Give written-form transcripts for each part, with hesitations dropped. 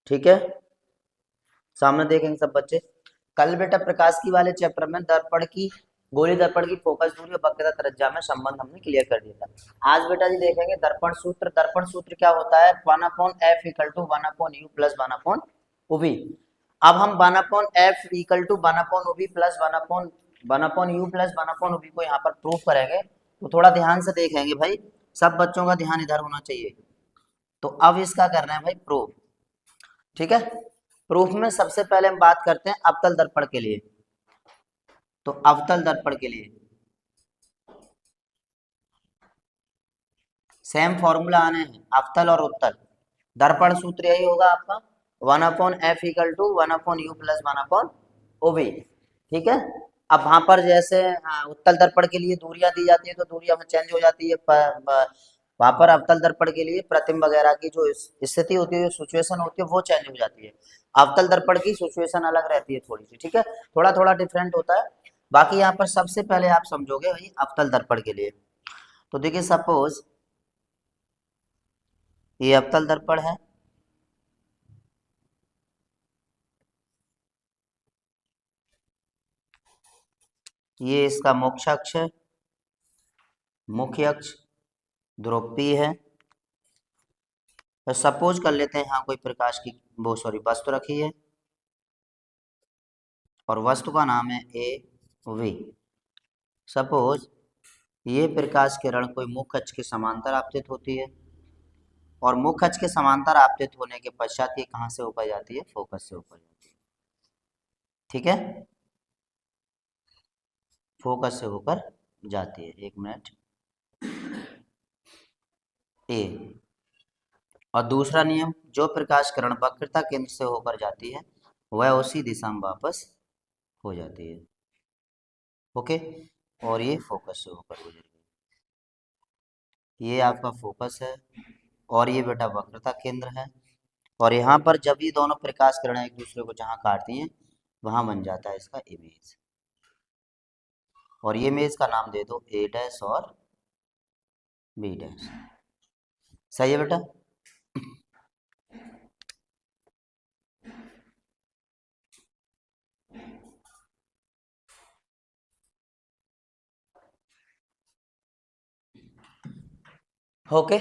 ठीक है, सामने देखेंगे सब बच्चे। कल बेटा प्रकाश की वाले चैप्टर में दर्पण की गोली दर्पण की फोकस दूरी और वक्रता त्रिज्या में संबंध हमने क्लियर कर दिया था। आज बेटा जी देखेंगे दर्पण सूत्र। दर्पण सूत्र क्या होता है? 1/f equal to 1/u plus 1/v। अब हम 1/f equal to 1/v plus 1/u plus 1/v को यहाँ पर प्रूफ करेंगे। तो थोड़ा ध्यान से देखेंगे भाई, सब बच्चों का ध्यान इधर होना चाहिए। तो अब इसका करना है भाई प्रूफ। ठीक है, प्रूफ में सबसे पहले हम बात करते हैं अवतल दर्पण के लिए। तो अवतल दर्पण के लिए सेम फॉर्मूला आने हैं, अवतल और उत्तल। दर्पण सूत्र यही होगा आपका 1/f equal to 1/u plus 1/ob। ठीक है, अब वहां पर जैसे उत्तल दर्पण के लिए दूरियां दी जाती है तो दूरियां में चेंज हो जाती है। वहां पर अवतल दर्पण के लिए प्रतिबिंब वगैरह की जो स्थिति होती है, सिचुएशन होती है, वो चेंज हो जाती है। अवतल दर्पण की सिचुएशन अलग रहती है थोड़ी सी। ठीक है, थोड़ा थोड़ा डिफरेंट होता है। बाकी यहाँ पर सबसे पहले आप समझोगे भाई अवतल दर्पण के लिए। तो देखिए सपोज ये अवतल दर्पण है, ये इसका मुख्य अक्ष है, मुख्य अक्ष ध्रुव P है। तो सपोज कर लेते हैं यहाँ कोई प्रकाश की वो सॉरी वस्तु रखी है और वस्तु का नाम है ए वी। सपोज ये प्रकाश किरण कोई मुख्य अक्ष के समांतर आपतित होती है और मुख्य अक्ष के समांतर आपतित होने के पश्चात ये कहाँ से होकर जाती है? फोकस से होकर जाती है। ठीक है, फोकस से होकर जाती है। एक मिनट, ए। और दूसरा नियम, जो प्रकाश किरण वक्रता केंद्र से होकर जाती है वह उसी दिशा में वापस हो जाती है। ओके, और ये फोकस से होकर गुजरेगी। ये आपका फोकस है और ये बेटा वक्रता केंद्र है। और यहाँ पर जब ये दोनों प्रकाश किरण एक दूसरे को जहाँ काटती हैं वहां बन जाता है इसका इमेज। और ये इमेज का नाम दे दो ए डैश और बी डैश। सही है बेटा? ओके,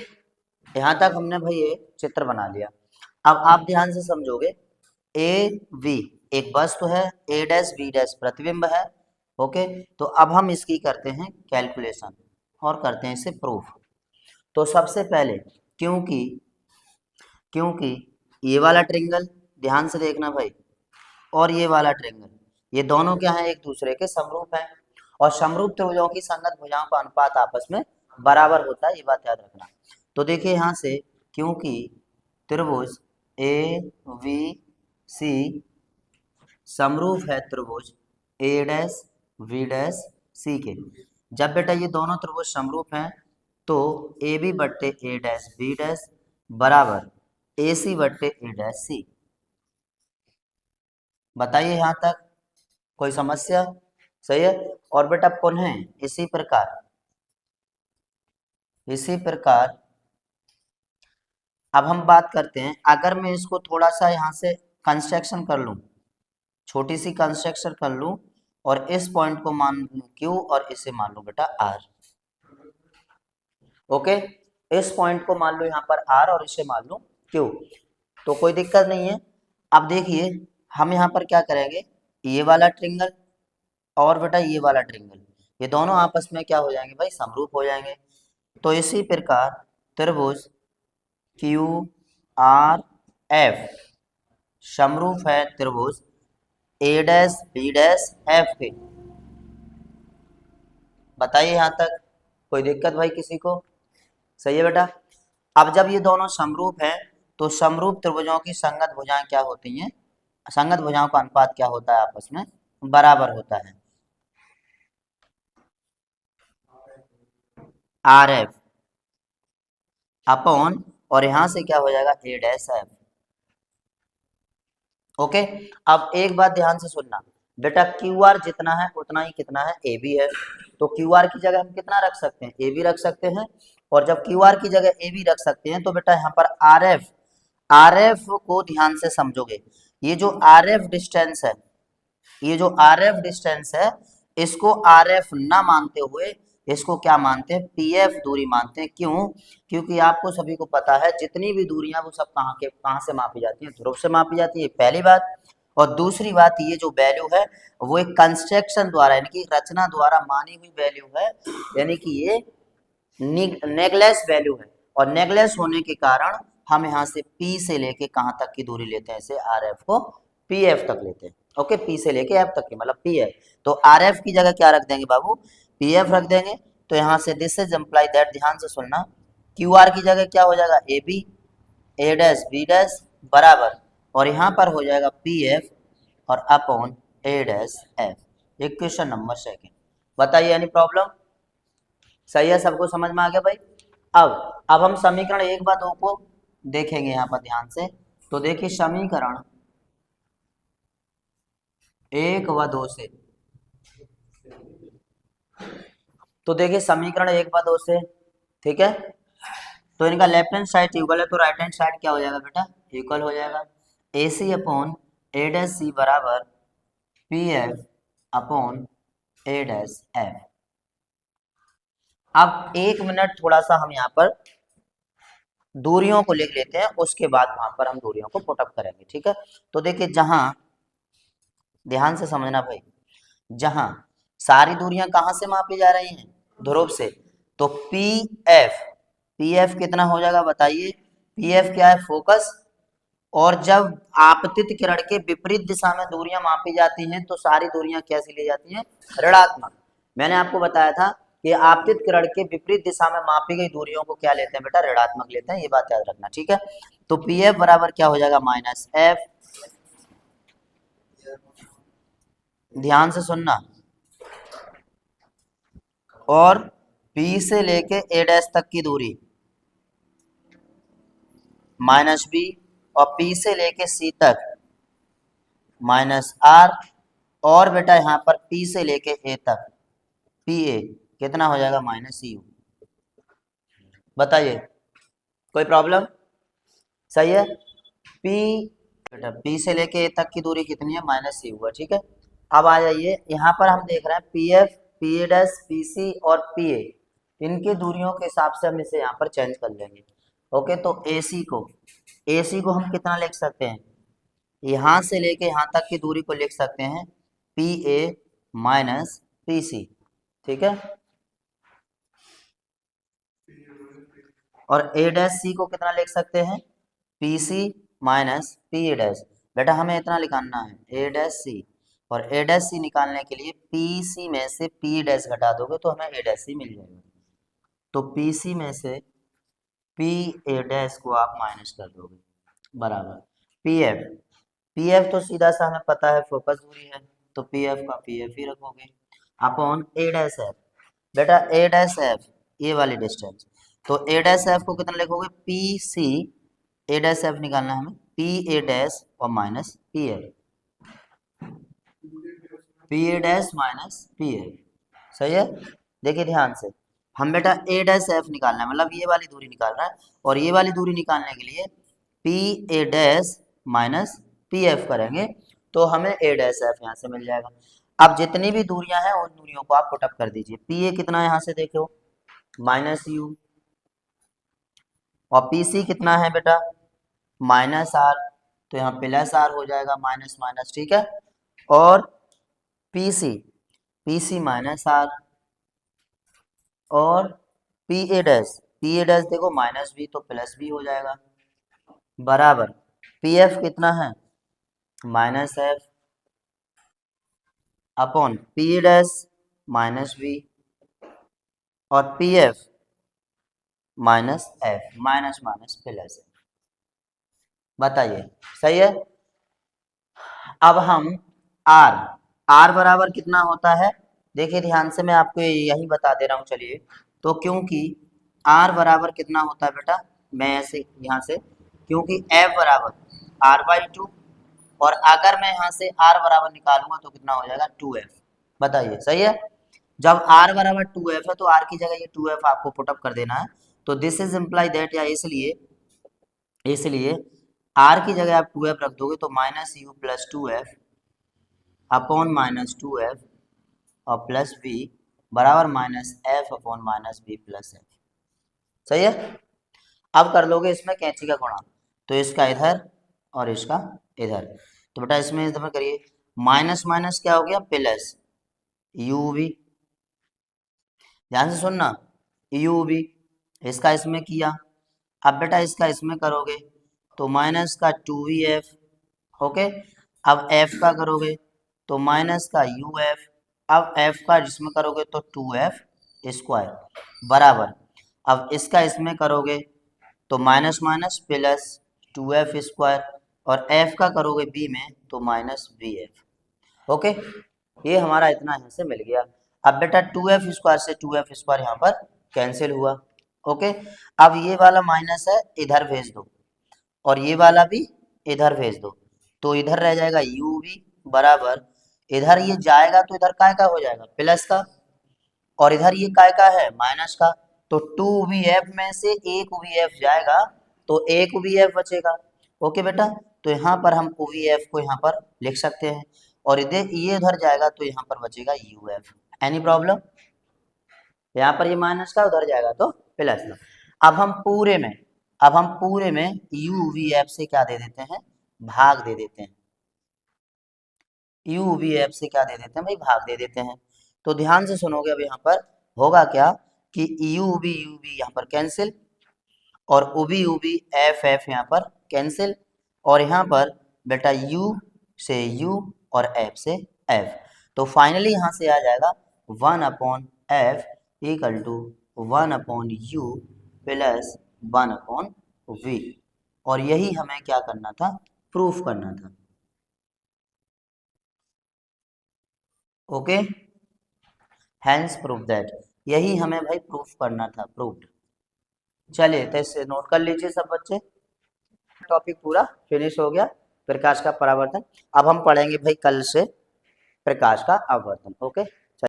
यहाँ तक हमने भाई ये चित्र बना लिया। अब आप ध्यान से समझोगे, ए वी एक वस्तु है, ए डैश बी डैश प्रतिबिंब है। ओके, तो अब हम इसकी करते हैं कैलकुलेशन और करते हैं इसे प्रूफ। तो सबसे पहले क्योंकि क्योंकि ये वाला ट्रिंगल ध्यान से देखना भाई और ये वाला ट्रिंगल, ये दोनों क्या है? एक दूसरे के समरूप है। और समरूप त्रिभुजों की संगत भुजाओं का अनुपात आपस में बराबर होता है, ये बात याद रखना। तो देखिए यहाँ से, क्योंकि त्रिभुज ए वी सी समरूप है त्रिभुज ए डैश वी डैश सी के। जब बेटा ये दोनों त्रिभुज समरूप हैं तो ए बी बट्टे ए डैश बी डैश बराबर ए सी बट्टे ए डैश सी। बताइए यहाँ तक कोई समस्या? सही है। और बेटा पुनः इसी प्रकार अब हम बात करते हैं, अगर मैं इसको थोड़ा सा यहाँ से कंस्ट्रक्शन कर लूँ, छोटी सी कंस्ट्रक्शन कर लूँ और इस पॉइंट को मान लूँ Q और इसे मान लूँ बेटा R। ओके, इस पॉइंट को मान लो यहाँ पर R और इसे मान लो Q, तो कोई दिक्कत नहीं है। अब देखिए हम यहाँ पर क्या करेंगे, ये वाला ट्रिंगल और बेटा ये वाला ट्रिंगल, ये दोनों आपस में क्या हो जाएंगे भाई? समरूप हो जाएंगे। तो इसी प्रकार त्रिभुज क्यू आर एफ समरूप है त्रिभुज ए डैश बी डैश एफ के। बताइए यहाँ तक कोई दिक्कत भाई किसी को? सही है बेटा। अब जब ये दोनों समरूप हैं तो समरूप त्रिभुजों की संगत भुजाएं क्या होती हैं? संगत भुजाओं का अनुपात क्या होता है? आपस में बराबर होता है। आर एफ अपॉन और यहां से क्या हो जाएगा? ए डैश एफ। ओके, अब एक बात ध्यान से सुनना बेटा, क्यू आर जितना है उतना ही कितना है? ए बी है। तो क्यू आर की जगह हम कितना रख सकते हैं? ए बी रख सकते हैं। और जब क्यू आर की जगह ए बी रख सकते हैं तो बेटा यहाँ पर आर एफ आर एफ को ध्यान से समझोगे, ये जो आर एफ डिस्टेंस है, ये जो आर एफ डिस्टेंस है, इसको आर एफ ना मानते हुए इसको क्या मानते हैं, पी एफ दूरी मानते हैं। क्यों? क्योंकि आपको सभी को पता है जितनी भी दूरियां वो सब कहाँ से मापी जाती हैं, ध्रुव से मापी जाती है, पहली बात। और दूसरी बात, ये जो वैल्यू है वो एक कंस्ट्रक्शन द्वारा यानी कि रचना द्वारा मानी हुई वैल्यू है, यानी कि ये नेगलेस वैल्यू है। और नेगलेस होने के कारण हम यहाँ से P से लेके कहाँ तक की दूरी लेते हैं, इसे RF को PF तक लेते हैं। ओके, P से लेके F तक की मतलब PF। तो RF की जगह क्या रख देंगे बाबू, PF रख देंगे। तो यहाँ से दिस इज इम्प्लाई दैट, ध्यान से सुनना, QR की जगह क्या हो जाएगा, AB A dash B dash बराबर, और यहाँ पर हो जाएगा PF और अपॉन A डैश F। ये क्वेश्चन नंबर सेकंड। बताइए एनी प्रॉब्लम? सही है, सबको समझ में आ गया भाई? अब हम समीकरण 1 व 2 को देखेंगे यहाँ पर ध्यान से। तो देखिए समीकरण 1 व 2 से, तो देखिए समीकरण 1 व 2 से, ठीक है, तो इनका लेफ्ट हैंड साइड इक्वल है, तो राइट हैंड साइड क्या हो जाएगा बेटा, इक्वल हो जाएगा। ए सी अपॉन ए डैश सी बराबर पी एफ अपॉन ए डैश एफ। अब 1 मिनट थोड़ा सा हम यहाँ पर दूरियों को लिख लेते हैं, उसके बाद वहां पर हम दूरियों को पुट अप करेंगे, ठीक है। तो देखिए जहां, ध्यान से समझना भाई, जहां सारी दूरियां कहां से मापी जा रही हैं, ध्रुव से, तो पी एफ कितना हो जाएगा बताइए, पी एफ क्या है, फोकस। और जब आपतित किरण के विपरीत दिशा में दूरियां मापी जाती हैं तो सारी दूरियां कैसी ली जाती हैं, ऋणात्मक। मैंने आपको बताया था कि आपतित किरण के विपरीत दिशा में मापी गई दूरियों को क्या लेते हैं बेटा, ऋणात्मक लेते हैं, ये बात याद रखना, ठीक है। तो पी एफ बराबर क्या हो जाएगा, माइनस एफ, ध्यान से सुनना, और P से लेके A डैश तक की दूरी माइनस बी, और P से लेके C तक माइनस आर, और बेटा यहाँ पर P से लेके A तक पी ए कितना हो जाएगा, माइनस यू। बताइए कोई प्रॉब्लम? सही है। P, बेटा P से लेके A तक की दूरी कितनी है, माइनस यू है, ठीक है। अब आ जाइए यहाँ पर हम देख रहे हैं P F, P A dash, P C और पी ए, इनकी दूरियों के हिसाब से हम इसे यहाँ पर चेंज कर लेंगे। ओके, तो ए सी को हम कितना लिख सकते हैं, यहाँ से लेके यहाँ तक की दूरी को लिख सकते हैं P A minus P C, ठीक है। और ए डैश सी को कितना लिख सकते हैं, P C minus P A dash. बेटा हमें इतना निकालना है ए डैश सी, और ए डैश सी निकालने के लिए पी सी में से पी डैश घटा दोगे तो हमें ए डैश सी मिल जाएगा। तो पी सी में से पी ए डैश को आप माइनस कर दोगे, बराबर पी एफ तो सीधा सा हमें पता है फोकस दूरी है, तो पी एफ का पी एफ ही रखोगे अपॉन ए डैश एफ। बेटा ए डैश एफ ये वाली डिस्टेंस, तो ए डैश एफ को कितना लिखोगे, पी सी, ए डैश एफ निकालना है हमें, पी ए डैश और minus P F, P A dash minus P F. सही है, देखिए ध्यान से, हम बेटा ए डैश एफ निकालना है, मतलब ये वाली दूरी निकाल रहा है, और ये वाली दूरी निकालने के लिए P A dash minus P F करेंगे तो हमें ए डैश एफ यहाँ से मिल जाएगा। अब जितनी भी दूरियां हैं उन दूरियों को आप पुट अप कर दीजिए। पी ए कितना है यहाँ से देखो, माइनस यू, और पी सी कितना है बेटा, माइनस आर, तो यहाँ प्लस आर हो जाएगा, माइनस माइनस, ठीक है। और पी सी माइनस आर, और पी ए डैश देखो माइनस बी तो प्लस बी हो जाएगा, बराबर पी एफ कितना है, minus F upon P A dash minus B, और P F minus F, minus minus plus है। बताइए सही है। अब हम आर बराबर कितना होता है, देखिए ध्यान से, मैं आपको यही बता दे रहा हूँ, चलिए। तो क्योंकि आर बराबर कितना होता है बेटा, मैं ऐसे यहाँ से, क्योंकि एफ बराबर आर बाई टू, और अगर मैं यहाँ से आर बराबर निकालूंगा तो कितना हो जाएगा, 2f। बताइए सही है। जब आर बराबर 2f है तो आर की जगह ये 2f आपको पुटअप कर देना है। तो दिस इज इम्प्लाई दैट, या इसलिए आर की जगह आप 2f रख दोगे तो minus u plus 2f upon minus 2f और प्लस v बराबर minus F upon minus b plus f. सही है। अब कर लोगे इसमें कैंची का गुणा, तो इसका इधर और इसका इधर, तो बेटा इसमें इधर करिए, माइनस माइनस क्या हो गया प्लस यू भी, ध्यान से सुनना, यू भी, इसका इसमें किया, अब बेटा इसका इसमें करोगे तो माइनस का 2vf, ओके। अब f का करोगे तो माइनस का uf, अब f का जिसमें करोगे तो 2f स्क्वायर बराबर, अब इसका इसमें करोगे तो minus minus plus 2f square, और f का करोगे b में तो माइनस vf। ओके, ये हमारा इतना यहाँ से मिल गया। अब बेटा 2f स्क्वायर से 2f स्क्वायर यहाँ पर कैंसिल हुआ। ओके, अब ये वाला माइनस है इधर भेज दो और ये वाला भी इधर भेज दो, तो इधर रह जाएगा u भी बराबर, इधर ये जाएगा तो इधर काय का हो जाएगा प्लस का, और इधर ये काय का है माइनस का, तो 2vf में से एक vf जाएगा तो एक vf बचेगा। ओके बेटा, तो यहाँ पर हम vf को यहाँ पर लिख सकते हैं, और इधर ये उधर जाएगा तो यहाँ पर बचेगा uf। Any problem? यहाँ पर ये माइनस का उधर जाएगा तो प्लस का। अब हम पूरे में uvf से क्या दे देते हैं, भाग दे देते हैं, uvf से क्या दे देते हैं भाई, भाग दे देते हैं। तो ध्यान से सुनोगे, अब यहाँ पर होगा क्या कि ub यहाँ पर कैंसिल, और ub ff यहाँ पर कैंसिल, और यहाँ पर बेटा u से u और f से f, तो फाइनली यहाँ से आ जाएगा 1/f equal to 1/u plus 1/v, और यही हमें क्या करना था, प्रूफ करना था। ओके, हैंस प्रूफ दैट, यही हमें भाई प्रूफ करना था, प्रूव्ड। चलिए तो इसे नोट कर लीजिए सब बच्चे, टॉपिक पूरा फिनिश हो गया, प्रकाश का परावर्तन। अब हम पढ़ेंगे भाई कल से प्रकाश का अपवर्तन। ओके।